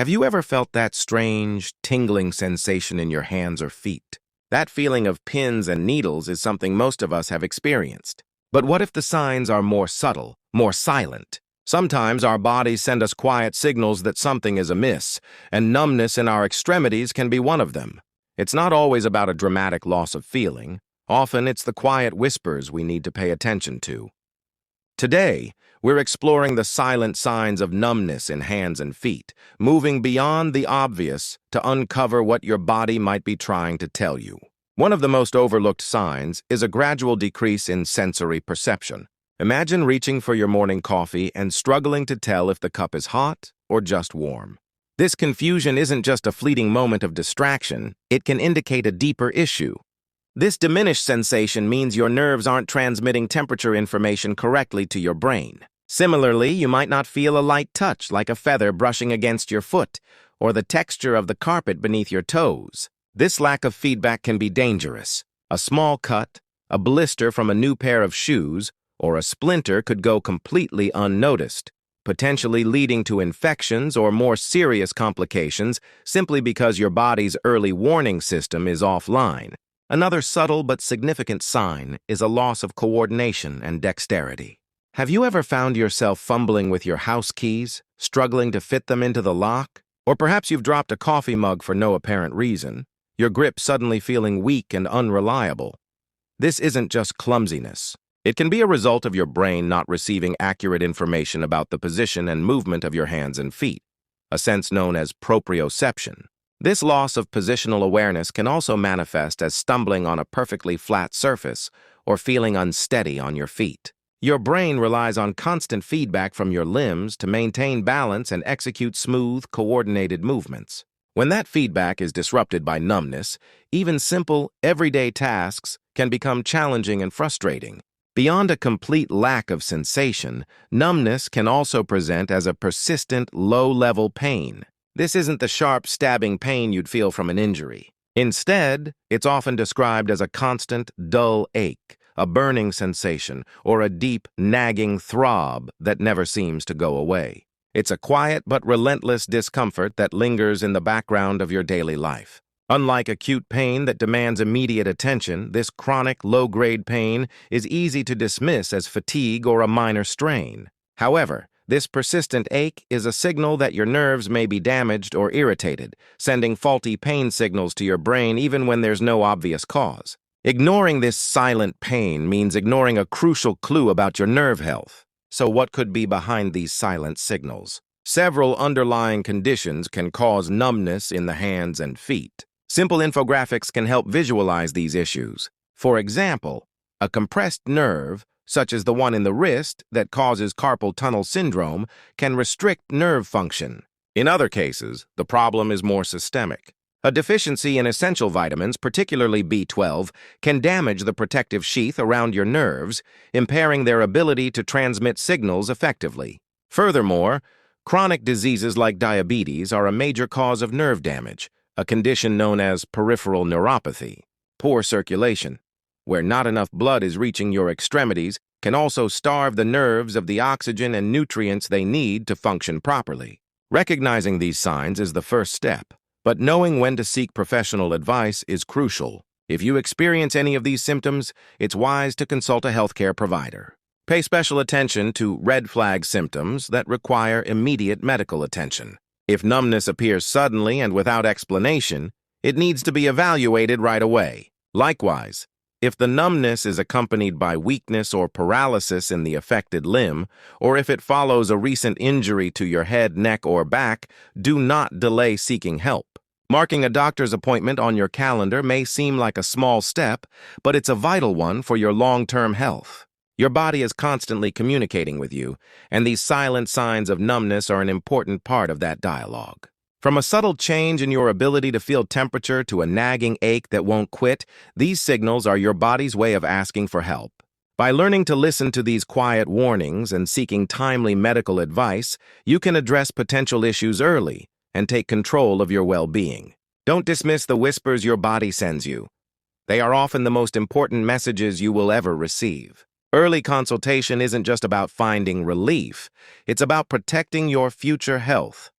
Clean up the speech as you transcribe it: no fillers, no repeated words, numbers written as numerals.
Have you ever felt that strange, tingling sensation in your hands or feet? That feeling of pins and needles is something most of us have experienced. But what if the signs are more subtle, more silent? Sometimes our bodies send us quiet signals that something is amiss, and numbness in our extremities can be one of them. It's not always about a dramatic loss of feeling. Often it's the quiet whispers we need to pay attention to. Today, we're exploring the silent signs of numbness in hands and feet, moving beyond the obvious to uncover what your body might be trying to tell you. One of the most overlooked signs is a gradual decrease in sensory perception. Imagine reaching for your morning coffee and struggling to tell if the cup is hot or just warm. This confusion isn't just a fleeting moment of distraction, it can indicate a deeper issue. This diminished sensation means your nerves aren't transmitting temperature information correctly to your brain. Similarly, you might not feel a light touch like a feather brushing against your foot or the texture of the carpet beneath your toes. This lack of feedback can be dangerous. A small cut, a blister from a new pair of shoes, or a splinter could go completely unnoticed, potentially leading to infections or more serious complications simply because your body's early warning system is offline. Another subtle but significant sign is a loss of coordination and dexterity. Have you ever found yourself fumbling with your house keys, struggling to fit them into the lock? Or perhaps you've dropped a coffee mug for no apparent reason, your grip suddenly feeling weak and unreliable. This isn't just clumsiness. It can be a result of your brain not receiving accurate information about the position and movement of your hands and feet, a sense known as proprioception. This loss of positional awareness can also manifest as stumbling on a perfectly flat surface or feeling unsteady on your feet. Your brain relies on constant feedback from your limbs to maintain balance and execute smooth, coordinated movements. When that feedback is disrupted by numbness, even simple, everyday tasks can become challenging and frustrating. Beyond a complete lack of sensation, numbness can also present as a persistent, low-level pain. This isn't the sharp, stabbing pain you'd feel from an injury. Instead, it's often described as a constant, dull ache, a burning sensation, or a deep, nagging throb that never seems to go away. It's a quiet but relentless discomfort that lingers in the background of your daily life. Unlike acute pain that demands immediate attention, this chronic, low-grade pain is easy to dismiss as fatigue or a minor strain. However, this persistent ache is a signal that your nerves may be damaged or irritated, sending faulty pain signals to your brain even when there's no obvious cause. Ignoring this silent pain means ignoring a crucial clue about your nerve health. So what could be behind these silent signals? Several underlying conditions can cause numbness in the hands and feet. Simple infographics can help visualize these issues. For example, a compressed nerve, such as the one in the wrist that causes carpal tunnel syndrome, can restrict nerve function. In other cases, the problem is more systemic. A deficiency in essential vitamins, particularly B12, can damage the protective sheath around your nerves, impairing their ability to transmit signals effectively. Furthermore, chronic diseases like diabetes are a major cause of nerve damage, a condition known as peripheral neuropathy. Poor circulation, where not enough blood is reaching your extremities, can also starve the nerves of the oxygen and nutrients they need to function properly. Recognizing these signs is the first step, but knowing when to seek professional advice is crucial. If you experience any of these symptoms, it's wise to consult a healthcare provider. Pay special attention to red flag symptoms that require immediate medical attention. If numbness appears suddenly and without explanation, it needs to be evaluated right away. Likewise, if the numbness is accompanied by weakness or paralysis in the affected limb, or if it follows a recent injury to your head, neck, or back, do not delay seeking help. Marking a doctor's appointment on your calendar may seem like a small step, but it's a vital one for your long-term health. Your body is constantly communicating with you, and these silent signs of numbness are an important part of that dialogue. From a subtle change in your ability to feel temperature to a nagging ache that won't quit, these signals are your body's way of asking for help. By learning to listen to these quiet warnings and seeking timely medical advice, you can address potential issues early and take control of your well-being. Don't dismiss the whispers your body sends you. They are often the most important messages you will ever receive. Early consultation isn't just about finding relief, it's about protecting your future health.